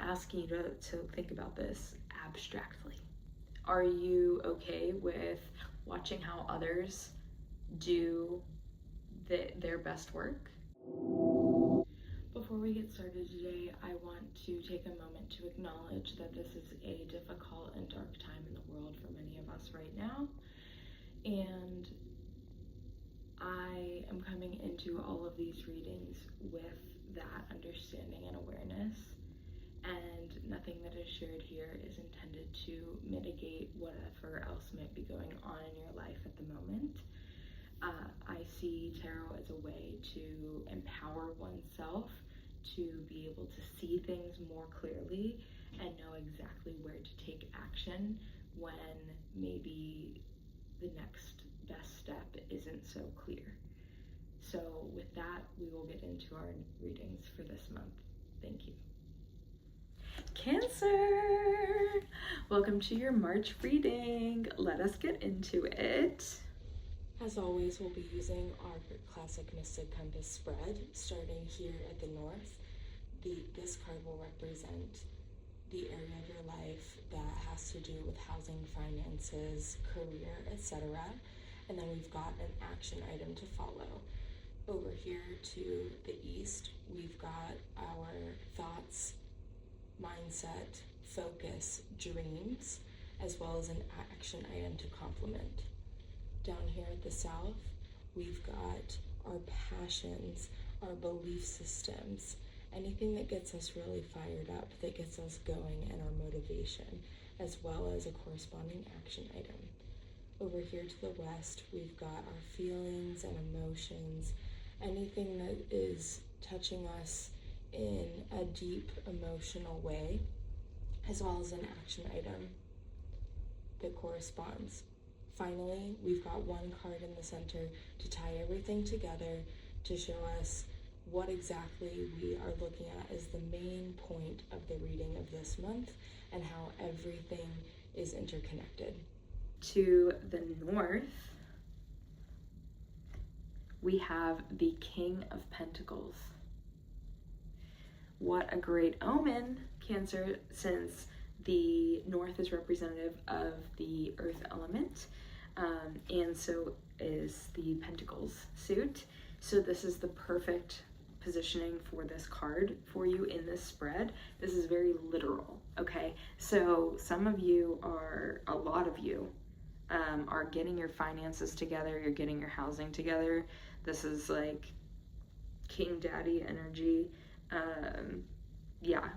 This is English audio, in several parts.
asking you to think about this abstractly. Are you okay with watching how others do their best work? Before we get started today, I want to take a moment to acknowledge that this is a difficult and dark time in the world for many of us right now. And I am coming into all of these readings with that understanding and awareness. And nothing that is shared here is intended to mitigate whatever else might be going on in your life at the moment. I see tarot as a way to empower oneself to be able to see things more clearly and know exactly where to take action when maybe the next best step isn't so clear. So with that, we will get into our readings for this month. Thank you. Cancer! Welcome to your March reading. Let us get into it. As always, we'll be using our classic Mystic Compass spread, starting here at the north. This card will represent the area of your life that has to do with housing, finances, career, etc. And then we've got an action item to follow. Over here to the east, we've got our thoughts, mindset, focus, dreams, as well as an action item to complement. Down here at the south, we've got our passions, our belief systems, anything that gets us really fired up, that gets us going, and our motivation, as well as a corresponding action item. Over here to the west, we've got our feelings and emotions, anything that is touching us in a deep emotional way, as well as an action item that corresponds. Finally, we've got one card in the center to tie everything together to show us what exactly we are looking at as the main point of the reading of this month and how everything is interconnected. To the north, we have the King of Pentacles. What a great omen, Cancer, since the north is representative of the earth element, and so is the Pentacles suit. So this is the perfect positioning for this card for you in this spread. This is very literal, okay? So some of you a lot of you are getting your finances together, you're getting your housing together. This is like King Daddy energy. Yeah,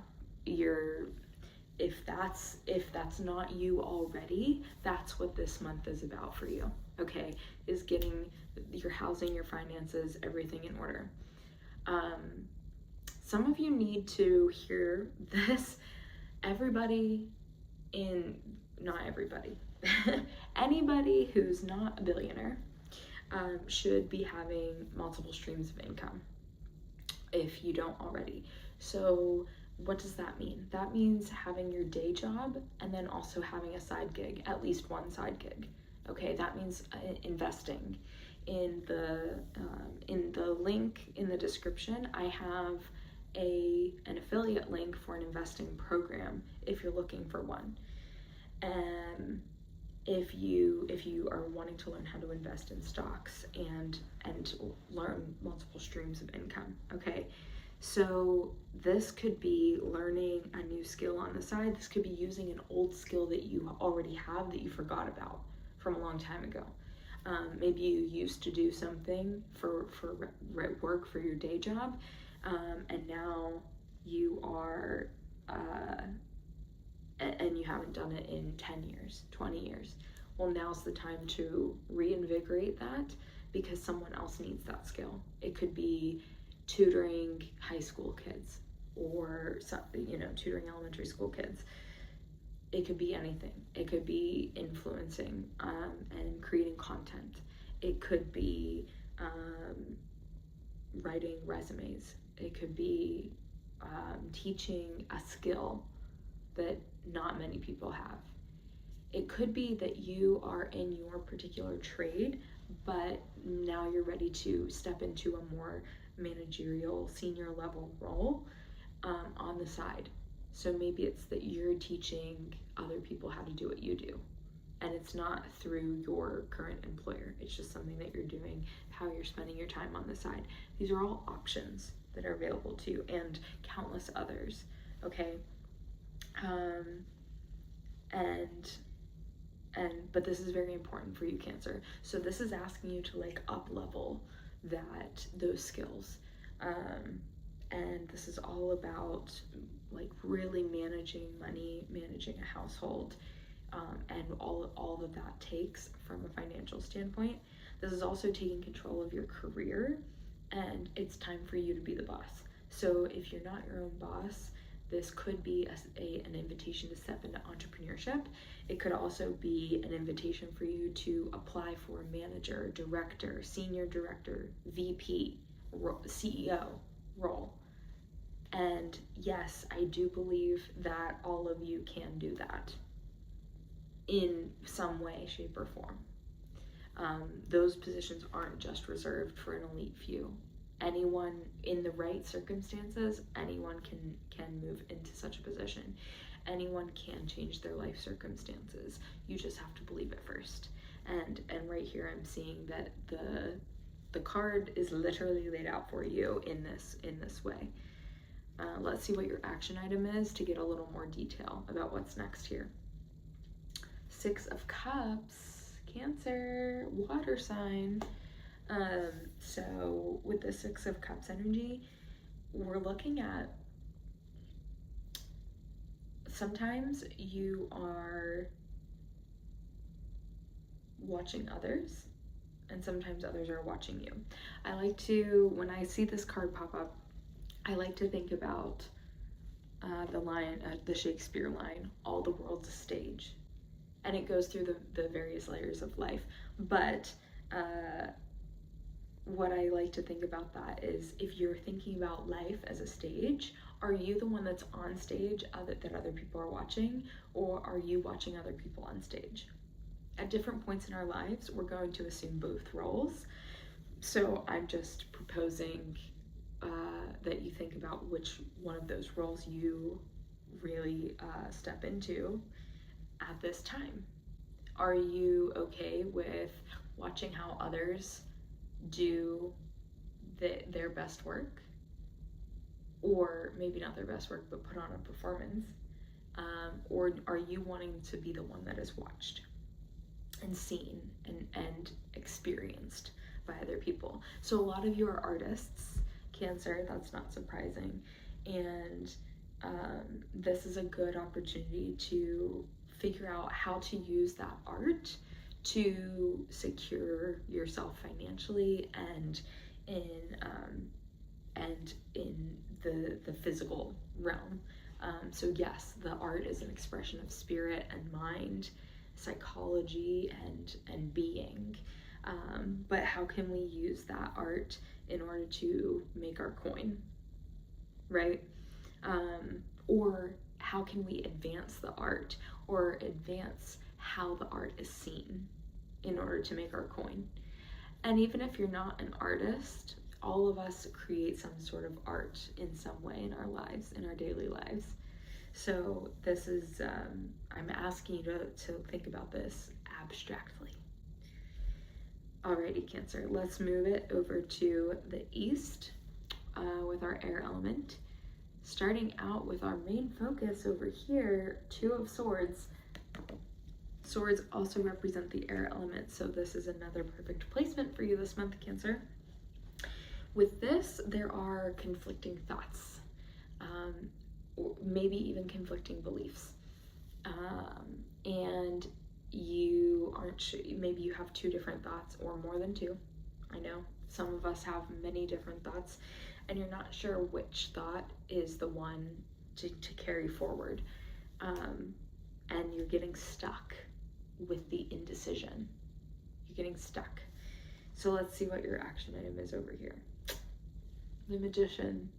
if that's not you already, that's what this month is about for you, okay? Is getting your housing, your finances, everything in order. Some of you need to hear this. Not everybody, anybody who's not a billionaire should be having multiple streams of income if you don't already. So what does that mean? That means having your day job and then also having a side gig, at least one side gig. Okay, that means investing. In the link in the description, I have an affiliate link for an investing program if you're looking for one. If you are wanting to learn how to invest in stocks and learn multiple streams of income, okay? So this could be learning a new skill on the side. This could be using an old skill that you already have that you forgot about from a long time ago. Maybe you used to do something for work for your day job, and now you are, and you haven't done it in 10 years, 20 years. Well, now's the time to reinvigorate that because someone else needs that skill. It could be tutoring high school kids or, tutoring elementary school kids. It could be anything. It could be influencing and creating content. It could be writing resumes. It could be teaching a skill that not many people have. It could be that you are in your particular trade, but now you're ready to step into a more managerial, senior level role on the side. So maybe it's that you're teaching other people how to do what you do. And it's not through your current employer. It's just something that you're doing, how you're spending your time on the side. These are all options that are available to you, and countless others, okay? But this is very important for you, Cancer. So this is asking you to like up level those skills. And this is all about like really managing money, managing a household, and all that takes from a financial standpoint. This is also taking control of your career, and it's time for you to be the boss. So if you're not your own boss, this could be an invitation to step into entrepreneurship. It could also be an invitation for you to apply for a manager, director, senior director, VP, CEO role. And yes, I do believe that all of you can do that in some way, shape, or form. Those positions aren't just reserved for an elite few. Anyone in the right circumstances, anyone can move into such a position. Anyone can change their life circumstances. You just have to believe it first. And right here I'm seeing that the card is literally laid out for you in this way. Let's see what your action item is to get a little more detail about what's next here. 6 of Cups, Cancer, water sign. So with the 6 of Cups energy, we're looking at sometimes you are watching others and sometimes others are watching you. I like to, when I see this card pop up, I like to think about the Shakespeare line, all the world's a stage. And it goes through the various layers of life. But what I like to think about that is, if you're thinking about life as a stage, are you the one that's on stage that other people are watching, or are you watching other people on stage? At different points in our lives, we're going to assume both roles. So I'm just proposing that you think about which one of those roles you really step into at this time. Are you okay with watching how others do their best work, or maybe not their best work, but put on a performance? Or are you wanting to be the one that is watched and seen and experienced by other people? So a lot of you are artists, Cancer, that's not surprising. And this is a good opportunity to figure out how to use that art to secure yourself financially and in the physical realm. So yes, the art is an expression of spirit and mind, psychology and being. But how can we use that art in order to make our coin, right? Or how can we advance the art, or advance how the art is seen in order to make our coin? And even if you're not an artist, all of us create some sort of art in some way in our lives, in our daily lives. So this is, I'm asking you to think about this abstractly. Alrighty, Cancer, let's move it over to the east with our air element. Starting out with our main focus over here, 2 of Swords. Swords also represent the air element, so this is another perfect placement for you this month, Cancer. With this, there are conflicting thoughts, or maybe even conflicting beliefs. And you aren't sure, maybe you have 2 different thoughts or more than 2. I know some of us have many different thoughts, and you're not sure which thought is the one to carry forward. And you're getting stuck with the indecision. You're getting stuck. So let's see what your action item is over here. The Magician.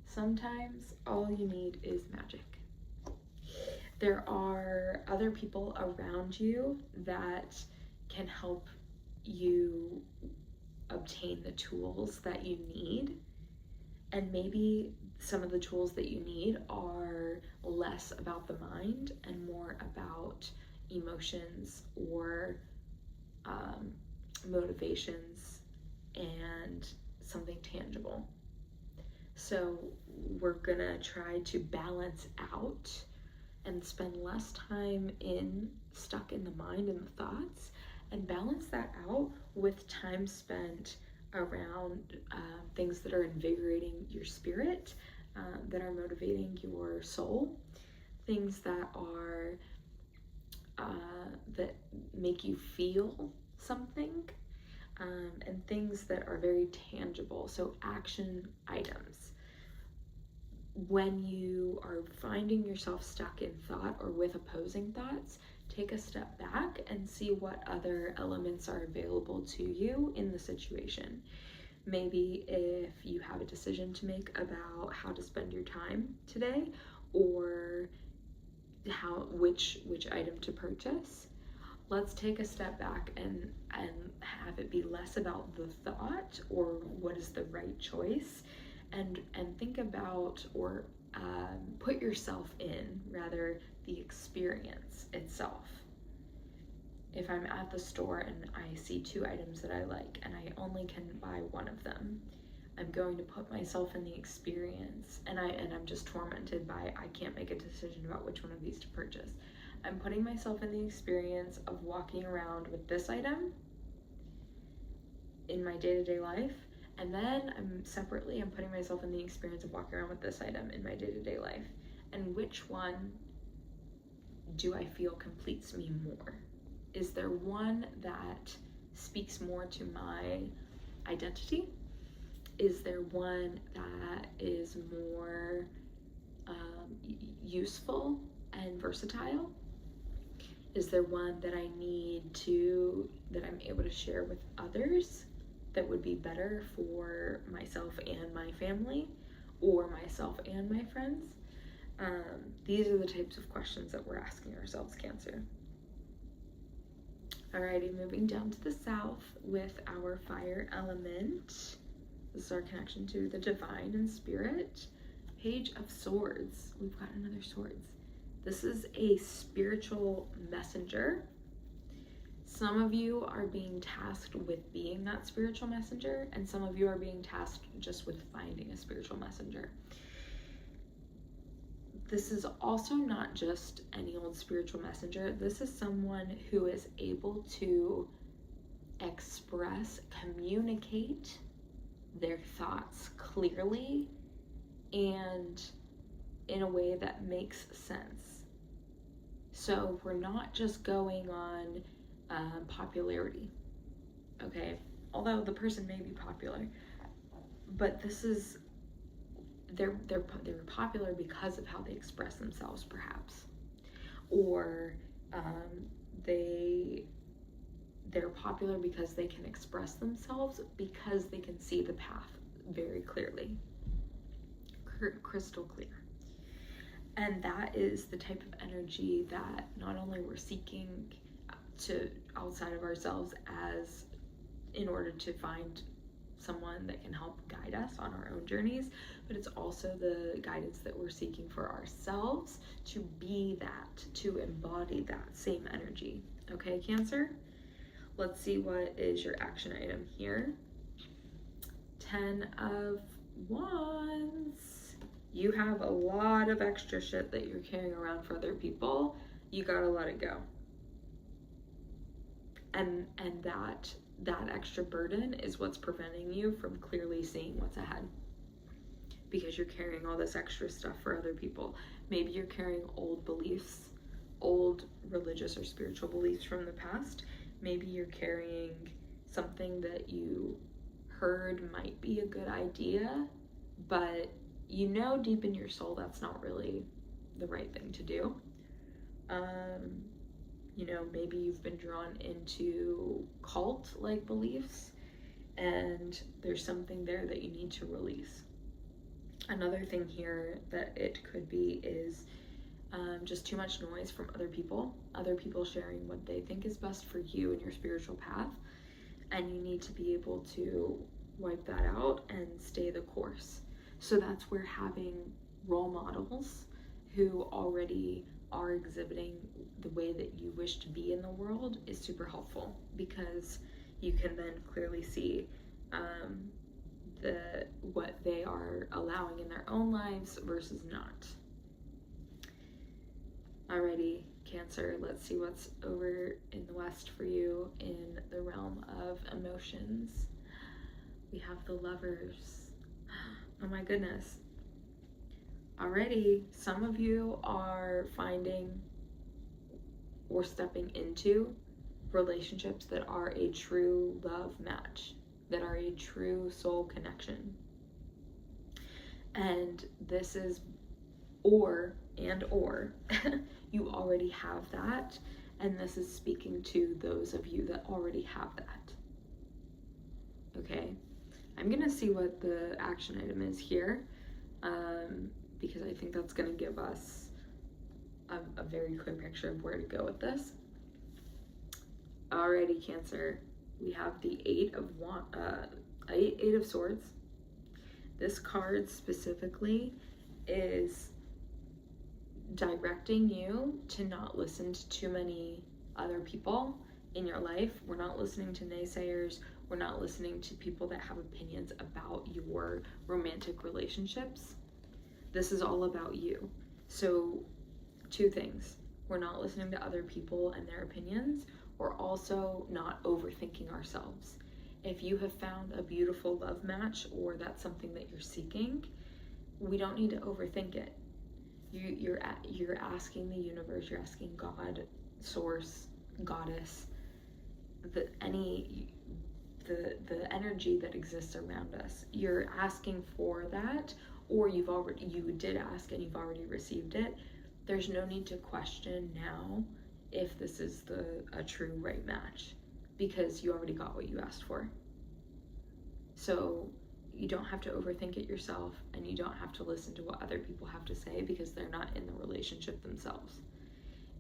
Sometimes all you need is magic. There are other people around you that can help you obtain the tools that you need. And maybe some of the tools that you need are less about the mind and more about emotions or motivations and something tangible. So we're gonna try to balance out and spend less time stuck in the mind and the thoughts, and balance that out with time spent around things that are invigorating your spirit, that are motivating your soul, things that are that make you feel something, and things that are very tangible, so action items. When you are finding yourself stuck in thought or with opposing thoughts, take a step back and see what other elements are available to you in the situation. Maybe if you have a decision to make about how to spend your time today, or which item to purchase, let's take a step back and have it be less about the thought or what is the right choice, and think about, or put yourself in, rather, the experience itself. If I'm at the store and I see 2 items that I like and I only can buy one of them, I'm going to put myself in the experience, and I'm just tormented by, I can't make a decision about which one of these to purchase. I'm putting myself in the experience of walking around with this item in my day-to-day life, and then I'm putting myself in the experience of walking around with this item in my day-to-day life, and which one do I feel completes me more? Is there one that speaks more to my identity? Is there one that is more useful and versatile? Is there one that that I'm able to share with others that would be better for myself and my family, or myself and my friends? These are the types of questions that we're asking ourselves, Cancer. Alrighty, moving down to the south with our fire element. This is our connection to the divine and spirit. Page of Swords. We've got another swords. This is a spiritual messenger. Some of you are being tasked with being that spiritual messenger, and some of you are being tasked just with finding a spiritual messenger. This is also not just any old spiritual messenger. This is someone who is able to express, communicate their thoughts clearly and in a way that makes sense. So we're not just going on popularity, okay? Although the person may be popular, but they're popular because of how they express themselves, perhaps, or they're popular because they can express themselves because they can see the path very clearly, crystal clear. And that is the type of energy that not only we're seeking to outside of ourselves as in order to find someone that can help guide us on our own journeys, but it's also the guidance that we're seeking for ourselves to be that, to embody that same energy. Okay, Cancer? Let's see what is your action item here. 10 of Wands. You have a lot of extra shit that you're carrying around for other people. You gotta let it go. And that extra burden is what's preventing you from clearly seeing what's ahead, because you're carrying all this extra stuff for other people. Maybe you're carrying old beliefs, old religious or spiritual beliefs from the past. Maybe you're carrying something that you heard might be a good idea, but you know deep in your soul that's not really the right thing to do. Maybe you've been drawn into cult-like beliefs, and there's something there that you need to release. Another thing here that it could be is just too much noise from other people sharing what they think is best for you in your spiritual path, and you need to be able to wipe that out and stay the course. So that's where having role models who already are exhibiting the way that you wish to be in the world is super helpful, because you can then clearly see what they are allowing in their own lives versus not. Alrighty, Cancer, let's see what's over in the West for you in the realm of emotions. We have the Lovers. Oh my goodness. Already, some of you are finding or stepping into relationships that are a true love match, that are a true soul connection. And this is or you already have that, and this is speaking to those of you that already have that. Okay, I'm gonna see what the action item is here, because I think that's gonna give us a very clear picture of where to go with this. Alrighty, Cancer, we have the Eight of Swords. This card specifically is directing you to not listen to too many other people in your life. We're not listening to naysayers. We're not listening to people that have opinions about your romantic relationships. This is all about you. So, two things. We're not listening to other people and their opinions. We're also not overthinking ourselves. If you have found a beautiful love match, or that's something that you're seeking, we don't need to overthink it. You're asking the universe, you're asking God, source, goddess, the energy that exists around us. You're asking for that, or you did ask and you've already received it. There's no need to question now if this is a true right match, because you already got what you asked for. So you don't have to overthink it yourself, and you don't have to listen to what other people have to say, because they're not in the relationship themselves.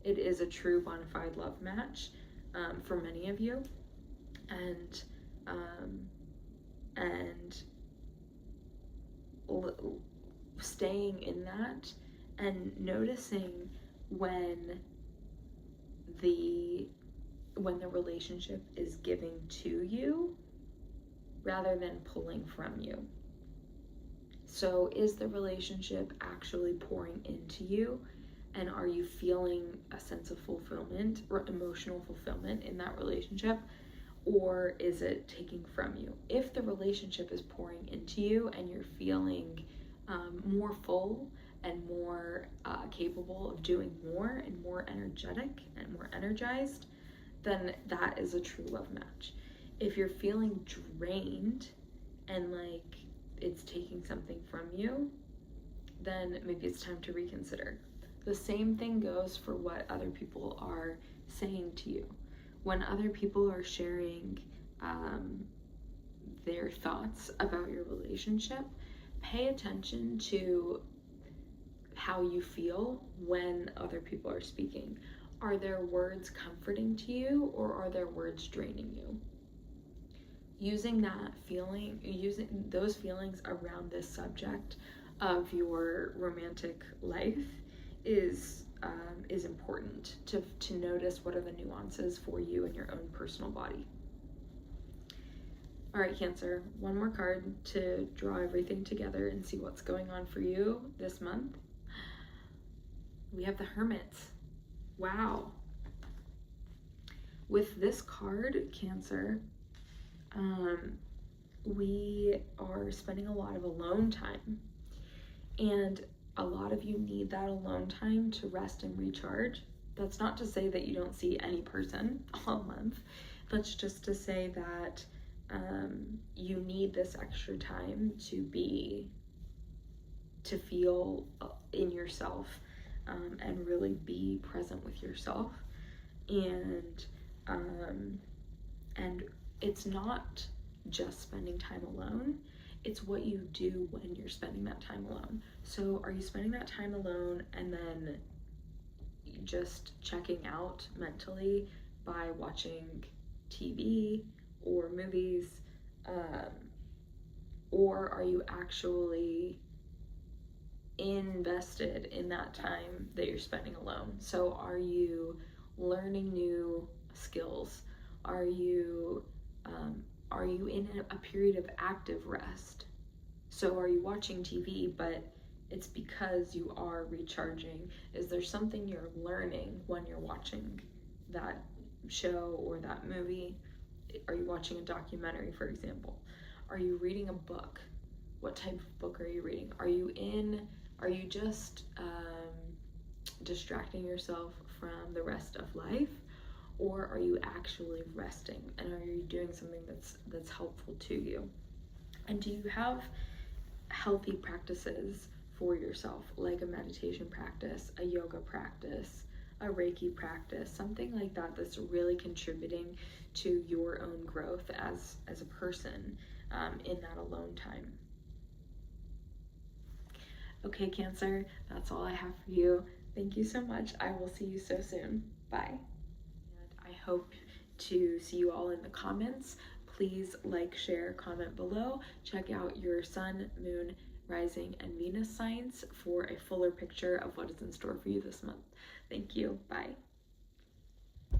It is a true bona fide love match for many of you, and staying in that and noticing when the relationship is giving to you rather than pulling from you. So is the relationship actually pouring into you, and are you feeling a sense of fulfillment or emotional fulfillment in that relationship, or is it taking from you? If the relationship is pouring into you and you're feeling more full and more capable of doing more and more energetic and more energized, then that is a true love match. If you're feeling drained and like it's taking something from you, then maybe it's time to reconsider. The same thing goes for what other people are saying to you. When other people are sharing their thoughts about your relationship, pay attention to how you feel when other people are speaking. Are their words comforting to you, or are their words draining you? Using those feelings around this subject of your romantic life is important to notice what are the nuances for you in your own personal body. All right, Cancer, one more card to draw everything together and see what's going on for you this month. We have the Hermit. Wow. With this card, Cancer, we are spending a lot of alone time, and a lot of you need that alone time to rest and recharge. That's not to say that you don't see any person all month. That's just to say that you need this extra time to feel in yourself and really be present with yourself. And it's not just spending time alone, it's what you do when you're spending that time alone. So are you spending that time alone and then just checking out mentally by watching TV or movies, or are you actually invested in that time that you're spending alone? So are you learning new skills? Are you in a period of active rest? So are you watching TV, but it's because you are recharging? Is there something you're learning when you're watching that show or that movie? Are you watching a documentary, for example? Are you reading a book? What type of book are you reading? Are you just distracting yourself from the rest of life? Or are you actually resting, and are you doing something that's helpful to you? And do you have healthy practices for yourself, like a meditation practice, a yoga practice, a Reiki practice, something like that that's really contributing to your own growth as a person in that alone time? Okay, Cancer, that's all I have for you. Thank you so much. I will see you so soon. Bye. And I hope to see you all in the comments. Please like, share, comment below. Check out your sun, moon, rising, and Venus signs for a fuller picture of what is in store for you this month. Thank you. Bye.